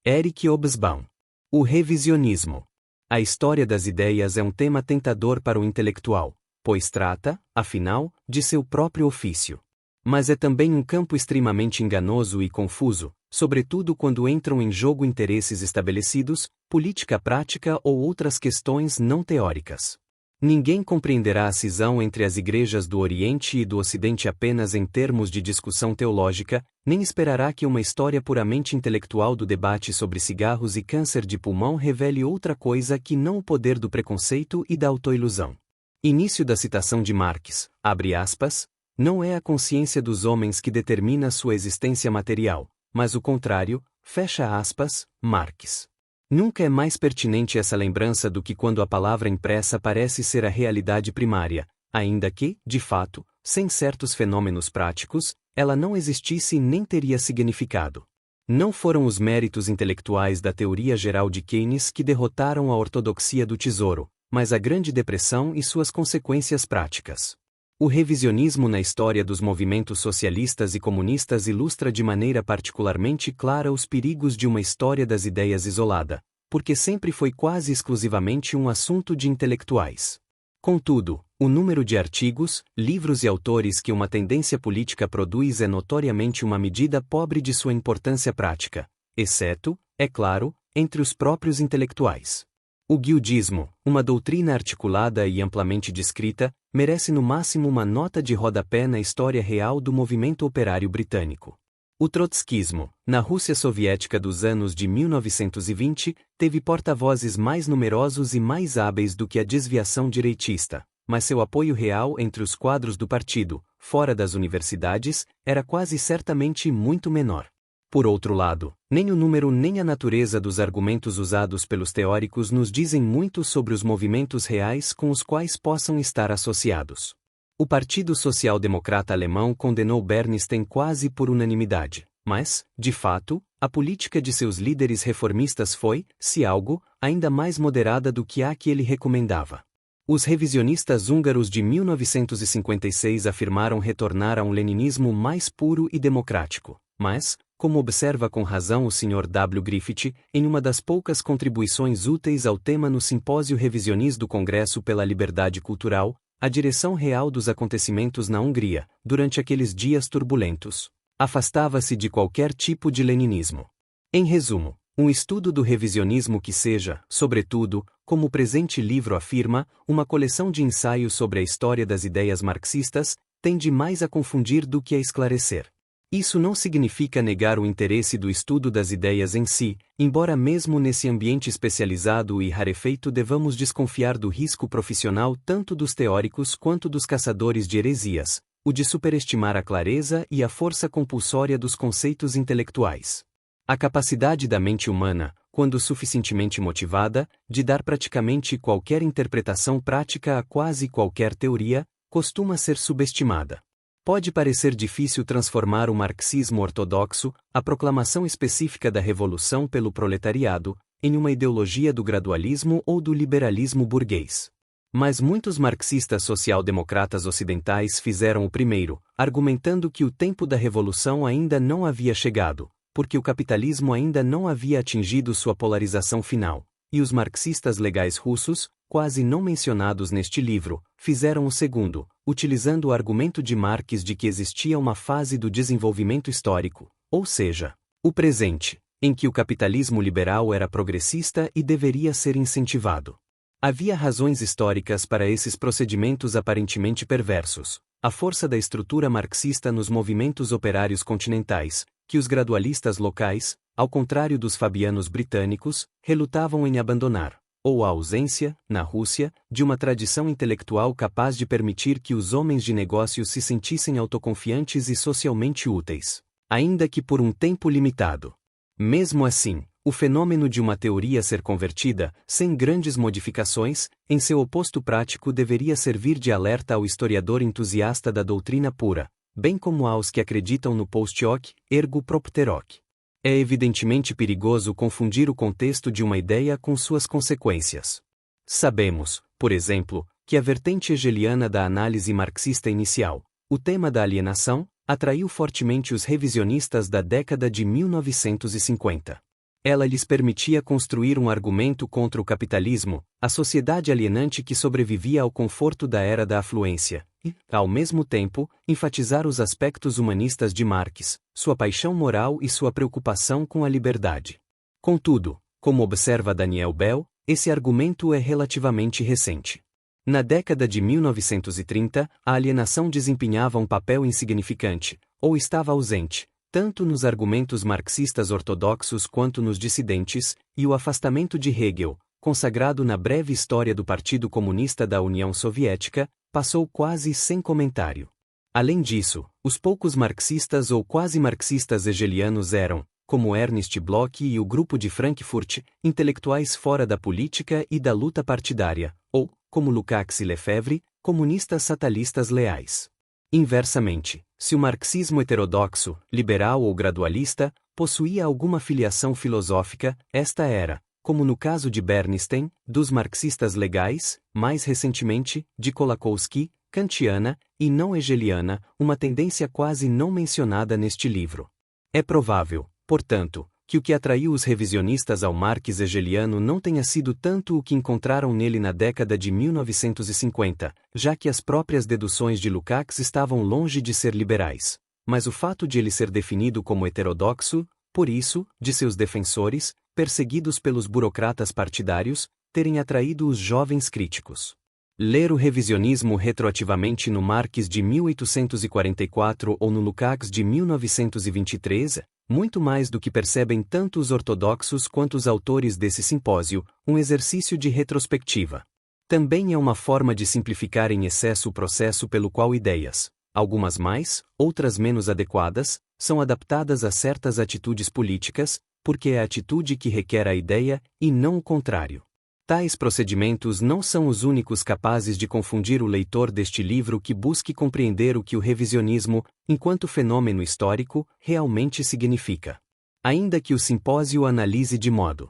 Eric Hobsbawm. O revisionismo. A história das ideias é um tema tentador para o intelectual, pois trata, afinal, de seu próprio ofício. Mas é também um campo extremamente enganoso e confuso, sobretudo quando entram em jogo interesses estabelecidos, política prática ou outras questões não teóricas. Ninguém compreenderá a cisão entre as igrejas do Oriente e do Ocidente apenas em termos de discussão teológica, nem esperará que uma história puramente intelectual do debate sobre cigarros e câncer de pulmão revele outra coisa que não o poder do preconceito e da autoilusão. Início da citação de Marx, abre aspas, não é a consciência dos homens que determina sua existência material, mas o contrário, fecha aspas, Marx. Nunca é mais pertinente essa lembrança do que quando a palavra impressa parece ser a realidade primária, ainda que, de fato, sem certos fenômenos práticos, ela não existisse nem teria significado. Não foram os méritos intelectuais da teoria geral de Keynes que derrotaram a ortodoxia do tesouro, mas a Grande Depressão e suas consequências práticas. O revisionismo na história dos movimentos socialistas e comunistas ilustra de maneira particularmente clara os perigos de uma história das ideias isolada, porque sempre foi quase exclusivamente um assunto de intelectuais. Contudo, o número de artigos, livros e autores que uma tendência política produz é notoriamente uma medida pobre de sua importância prática, exceto, é claro, entre os próprios intelectuais. O guildismo, uma doutrina articulada e amplamente descrita, merece no máximo uma nota de rodapé na história real do movimento operário britânico. O trotskismo, na Rússia soviética dos anos de 1920, teve porta-vozes mais numerosos e mais hábeis do que a desviação direitista, mas seu apoio real entre os quadros do partido, fora das universidades, era quase certamente muito menor. Por outro lado, nem o número nem a natureza dos argumentos usados pelos teóricos nos dizem muito sobre os movimentos reais com os quais possam estar associados. O Partido Social Democrata Alemão condenou Bernstein quase por unanimidade, mas, de fato, a política de seus líderes reformistas foi, se algo, ainda mais moderada do que a que ele recomendava. Os revisionistas húngaros de 1956 afirmaram retornar a um leninismo mais puro e democrático, mas, como observa com razão o Sr. W. Griffith, em uma das poucas contribuições úteis ao tema no Simpósio Revisionis do Congresso pela Liberdade Cultural, a direção real dos acontecimentos na Hungria, durante aqueles dias turbulentos, afastava-se de qualquer tipo de leninismo. Em resumo, um estudo do revisionismo que seja, sobretudo, como o presente livro afirma, uma coleção de ensaios sobre a história das ideias marxistas, tende mais a confundir do que a esclarecer. Isso não significa negar o interesse do estudo das ideias em si, embora mesmo nesse ambiente especializado e rarefeito devamos desconfiar do risco profissional tanto dos teóricos quanto dos caçadores de heresias, o de superestimar a clareza e a força compulsória dos conceitos intelectuais. A capacidade da mente humana, quando suficientemente motivada, de dar praticamente qualquer interpretação prática a quase qualquer teoria, costuma ser subestimada. Pode parecer difícil transformar o marxismo ortodoxo, a proclamação específica da revolução pelo proletariado, em uma ideologia do gradualismo ou do liberalismo burguês. Mas muitos marxistas social-democratas ocidentais fizeram o primeiro, argumentando que o tempo da revolução ainda não havia chegado, porque o capitalismo ainda não havia atingido sua polarização final, e os marxistas legais russos, quase não mencionados neste livro, fizeram o segundo, utilizando o argumento de Marx de que existia uma fase do desenvolvimento histórico, ou seja, o presente, em que o capitalismo liberal era progressista e deveria ser incentivado. Havia razões históricas para esses procedimentos aparentemente perversos, a força da estrutura marxista nos movimentos operários continentais, que os gradualistas locais, ao contrário dos fabianos britânicos, relutavam em abandonar, ou a ausência, na Rússia, de uma tradição intelectual capaz de permitir que os homens de negócios se sentissem autoconfiantes e socialmente úteis, ainda que por um tempo limitado. Mesmo assim, o fenômeno de uma teoria ser convertida, sem grandes modificações, em seu oposto prático deveria servir de alerta ao historiador entusiasta da doutrina pura, bem como aos que acreditam no post hoc, ergo propter hoc. É evidentemente perigoso confundir o contexto de uma ideia com suas consequências. Sabemos, por exemplo, que a vertente hegeliana da análise marxista inicial, o tema da alienação, atraiu fortemente os revisionistas da década de 1950. Ela lhes permitia construir um argumento contra o capitalismo, a sociedade alienante que sobrevivia ao conforto da era da afluência, e, ao mesmo tempo, enfatizar os aspectos humanistas de Marx, sua paixão moral e sua preocupação com a liberdade. Contudo, como observa Daniel Bell, esse argumento é relativamente recente. Na década de 1930, a alienação desempenhava um papel insignificante, ou estava ausente, tanto nos argumentos marxistas ortodoxos quanto nos dissidentes, e o afastamento de Hegel, consagrado na breve história do Partido Comunista da União Soviética, passou quase sem comentário. Além disso, os poucos marxistas ou quase marxistas hegelianos eram, como Ernst Bloch e o Grupo de Frankfurt, intelectuais fora da política e da luta partidária, ou, como Lukács e Lefebvre, comunistas satalistas leais. Inversamente, se o marxismo heterodoxo, liberal ou gradualista, possuía alguma filiação filosófica, esta era, como no caso de Bernstein, dos marxistas legais, mais recentemente, de Kolakowski, kantiana, e não hegeliana, uma tendência quase não mencionada neste livro. É provável, portanto, que o que atraiu os revisionistas ao Marx hegeliano não tenha sido tanto o que encontraram nele na década de 1950, já que as próprias deduções de Lukács estavam longe de ser liberais, mas o fato de ele ser definido como heterodoxo, por isso, de seus defensores, perseguidos pelos burocratas partidários, terem atraído os jovens críticos. Ler o revisionismo retroativamente no Marx de 1844 ou no Lukács de 1923, muito mais do que percebem tanto os ortodoxos quanto os autores desse simpósio, um exercício de retrospectiva. Também é uma forma de simplificar em excesso o processo pelo qual ideias, algumas mais, outras menos adequadas, são adaptadas a certas atitudes políticas, porque é a atitude que requer a ideia, e não o contrário. Tais procedimentos não são os únicos capazes de confundir o leitor deste livro que busque compreender o que o revisionismo, enquanto fenômeno histórico, realmente significa. Ainda que o simpósio analise de modo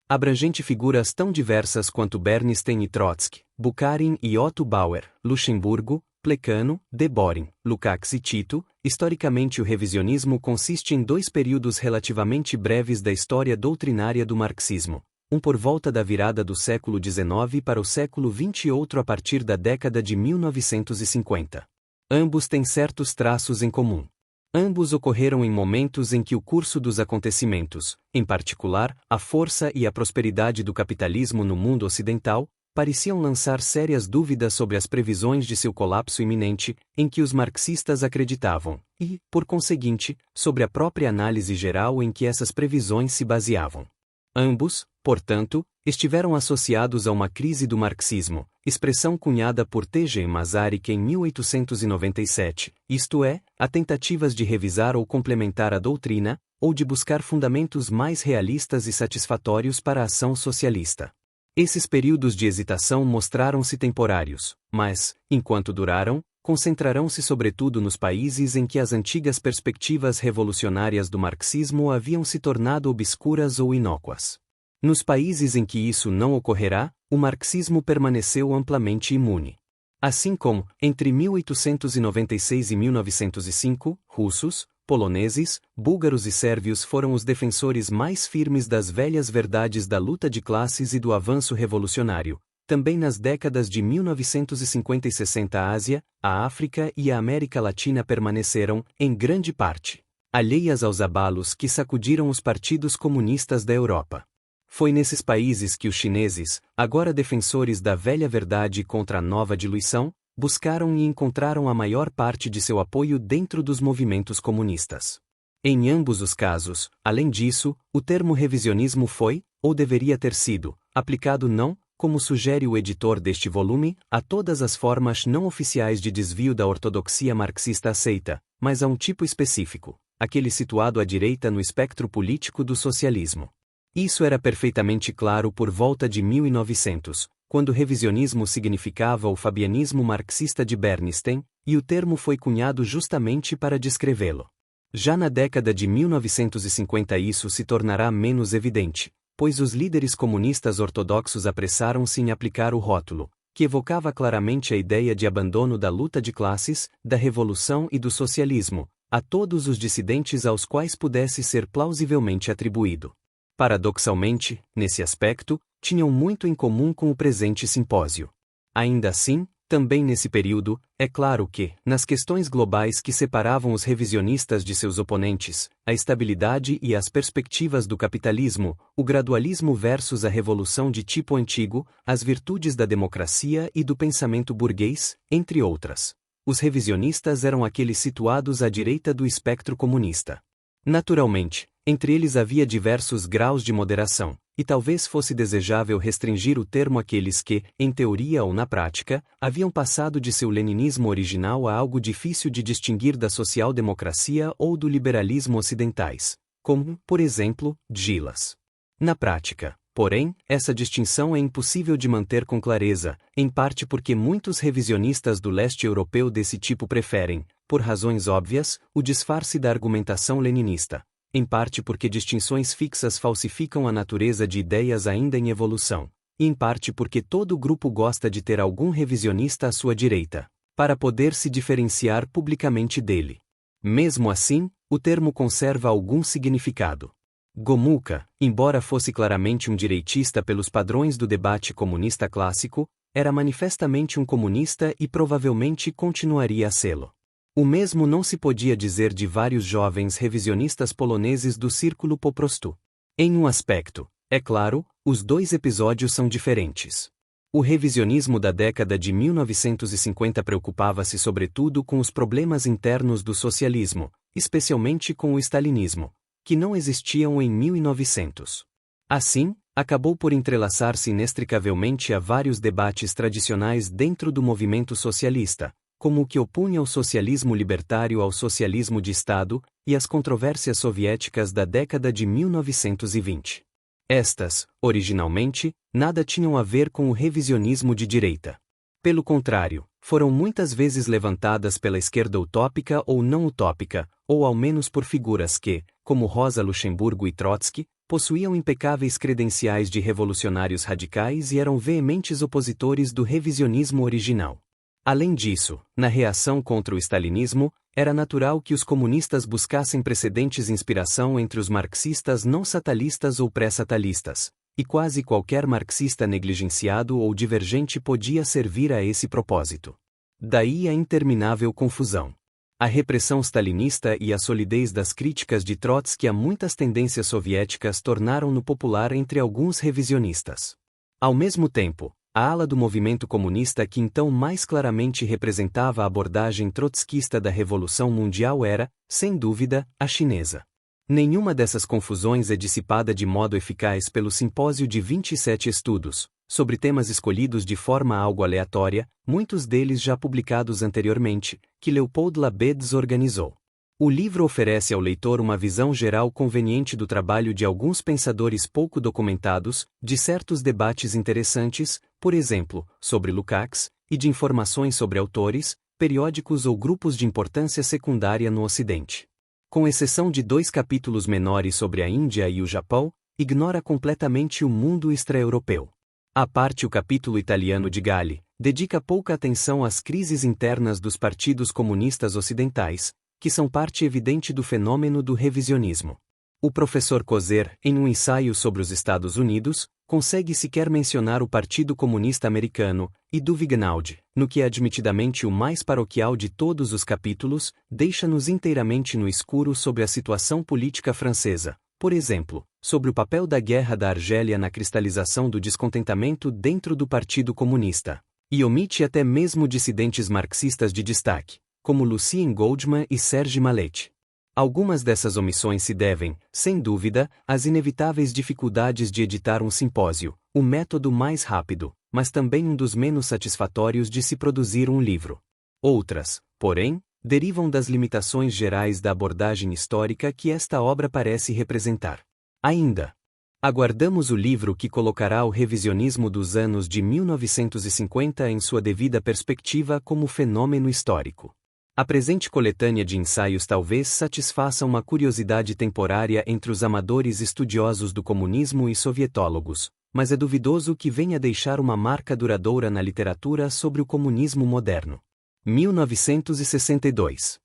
abrangente figuras tão diversas quanto Bernstein e Trotsky, Bukharin e Otto Bauer, Luxemburgo, Plekano, Deborin, Lukács e Tito, historicamente o revisionismo consiste em dois períodos relativamente breves da história doutrinária do marxismo. Um por volta da virada do século XIX para o século XX e outro a partir da década de 1950. Ambos têm certos traços em comum. Ambos ocorreram em momentos em que o curso dos acontecimentos, em particular, a força e a prosperidade do capitalismo no mundo ocidental, pareciam lançar sérias dúvidas sobre as previsões de seu colapso iminente, em que os marxistas acreditavam, e, por conseguinte, sobre a própria análise geral em que essas previsões se baseavam. Ambos, portanto, estiveram associados a uma crise do marxismo, expressão cunhada por T.G. Masaryk em 1897, isto é, a tentativas de revisar ou complementar a doutrina, ou de buscar fundamentos mais realistas e satisfatórios para a ação socialista. Esses períodos de hesitação mostraram-se temporários, mas, enquanto duraram, concentrarão-se sobretudo nos países em que as antigas perspectivas revolucionárias do marxismo haviam se tornado obscuras ou inócuas. Nos países em que isso não ocorrerá, o marxismo permaneceu amplamente imune. Assim como, entre 1896 e 1905, russos, poloneses, búlgaros e sérvios foram os defensores mais firmes das velhas verdades da luta de classes e do avanço revolucionário. Também nas décadas de 1950 e 60 a Ásia, a África e a América Latina permaneceram, em grande parte, alheias aos abalos que sacudiram os partidos comunistas da Europa. Foi nesses países que os chineses, agora defensores da velha verdade contra a nova diluição, buscaram e encontraram a maior parte de seu apoio dentro dos movimentos comunistas. Em ambos os casos, além disso, o termo revisionismo foi, ou deveria ter sido, aplicado não, como sugere o editor deste volume, a todas as formas não oficiais de desvio da ortodoxia marxista aceita, mas a um tipo específico, aquele situado à direita no espectro político do socialismo. Isso era perfeitamente claro por volta de 1900, quando revisionismo significava o fabianismo marxista de Bernstein, e o termo foi cunhado justamente para descrevê-lo. Já na década de 1950 isso se tornará menos evidente, pois os líderes comunistas ortodoxos apressaram-se em aplicar o rótulo, que evocava claramente a ideia de abandono da luta de classes, da revolução e do socialismo, a todos os dissidentes aos quais pudesse ser plausivelmente atribuído. Paradoxalmente, nesse aspecto, tinham muito em comum com o presente simpósio. Ainda assim, também nesse período, é claro que, nas questões globais que separavam os revisionistas de seus oponentes, a estabilidade e as perspectivas do capitalismo, o gradualismo versus a revolução de tipo antigo, as virtudes da democracia e do pensamento burguês, entre outras. Os revisionistas eram aqueles situados à direita do espectro comunista. Naturalmente, entre eles havia diversos graus de moderação, e talvez fosse desejável restringir o termo àqueles que, em teoria ou na prática, haviam passado de seu leninismo original a algo difícil de distinguir da social-democracia ou do liberalismo ocidentais, como, por exemplo, Gilas. Na prática, porém, essa distinção é impossível de manter com clareza, em parte porque muitos revisionistas do leste europeu desse tipo preferem, por razões óbvias, o disfarce da argumentação leninista. Em parte porque distinções fixas falsificam a natureza de ideias ainda em evolução, e em parte porque todo grupo gosta de ter algum revisionista à sua direita, para poder se diferenciar publicamente dele. Mesmo assim, o termo conserva algum significado. Gomulka, embora fosse claramente um direitista pelos padrões do debate comunista clássico, era manifestamente um comunista e provavelmente continuaria a sê-lo. O mesmo não se podia dizer de vários jovens revisionistas poloneses do círculo Poprostu. Em um aspecto, é claro, os dois episódios são diferentes. O revisionismo da década de 1950 preocupava-se sobretudo com os problemas internos do socialismo, especialmente com o stalinismo, que não existiam em 1900. Assim, acabou por entrelaçar-se inextricavelmente a vários debates tradicionais dentro do movimento socialista, como o que opunha o socialismo libertário ao socialismo de Estado, e as controvérsias soviéticas da década de 1920. Estas, originalmente, nada tinham a ver com o revisionismo de direita. Pelo contrário, foram muitas vezes levantadas pela esquerda utópica ou não utópica, ou ao menos por figuras que, como Rosa Luxemburgo e Trotsky, possuíam impecáveis credenciais de revolucionários radicais e eram veementes opositores do revisionismo original. Além disso, na reação contra o stalinismo, era natural que os comunistas buscassem precedentes inspiração entre os marxistas não satalistas ou pré-satalistas, e quase qualquer marxista negligenciado ou divergente podia servir a esse propósito. Daí a interminável confusão. A repressão stalinista e a solidez das críticas de Trotsky a muitas tendências soviéticas tornaram-no popular entre alguns revisionistas. Ao mesmo tempo, a ala do movimento comunista que então mais claramente representava a abordagem trotskista da Revolução Mundial era, sem dúvida, a chinesa. Nenhuma dessas confusões é dissipada de modo eficaz pelo simpósio de 27 estudos, sobre temas escolhidos de forma algo aleatória, muitos deles já publicados anteriormente, que Leopold Labeds organizou. O livro oferece ao leitor uma visão geral conveniente do trabalho de alguns pensadores pouco documentados, de certos debates interessantes, por exemplo, sobre Lukács, e de informações sobre autores, periódicos ou grupos de importância secundária no Ocidente. Com exceção de 2 capítulos menores sobre a Índia e o Japão, ignora completamente o mundo extra-europeu. À parte o capítulo italiano de Galli, dedica pouca atenção às crises internas dos partidos comunistas ocidentais, que são parte evidente do fenômeno do revisionismo. O professor Coser, em um ensaio sobre os Estados Unidos, consegue sequer mencionar o Partido Comunista Americano, e do Vigenaud, no que é admitidamente o mais paroquial de todos os capítulos, deixa-nos inteiramente no escuro sobre a situação política francesa, por exemplo, sobre o papel da Guerra da Argélia na cristalização do descontentamento dentro do Partido Comunista, e omite até mesmo dissidentes marxistas de destaque, como Lucien Goldman e Serge Malet. Algumas dessas omissões se devem, sem dúvida, às inevitáveis dificuldades de editar um simpósio, o método mais rápido, mas também um dos menos satisfatórios de se produzir um livro. Outras, porém, derivam das limitações gerais da abordagem histórica que esta obra parece representar. Ainda, aguardamos o livro que colocará o revisionismo dos anos de 1950 em sua devida perspectiva como fenômeno histórico. A presente coletânea de ensaios talvez satisfaça uma curiosidade temporária entre os amadores estudiosos do comunismo e sovietólogos, mas é duvidoso que venha deixar uma marca duradoura na literatura sobre o comunismo moderno. 1962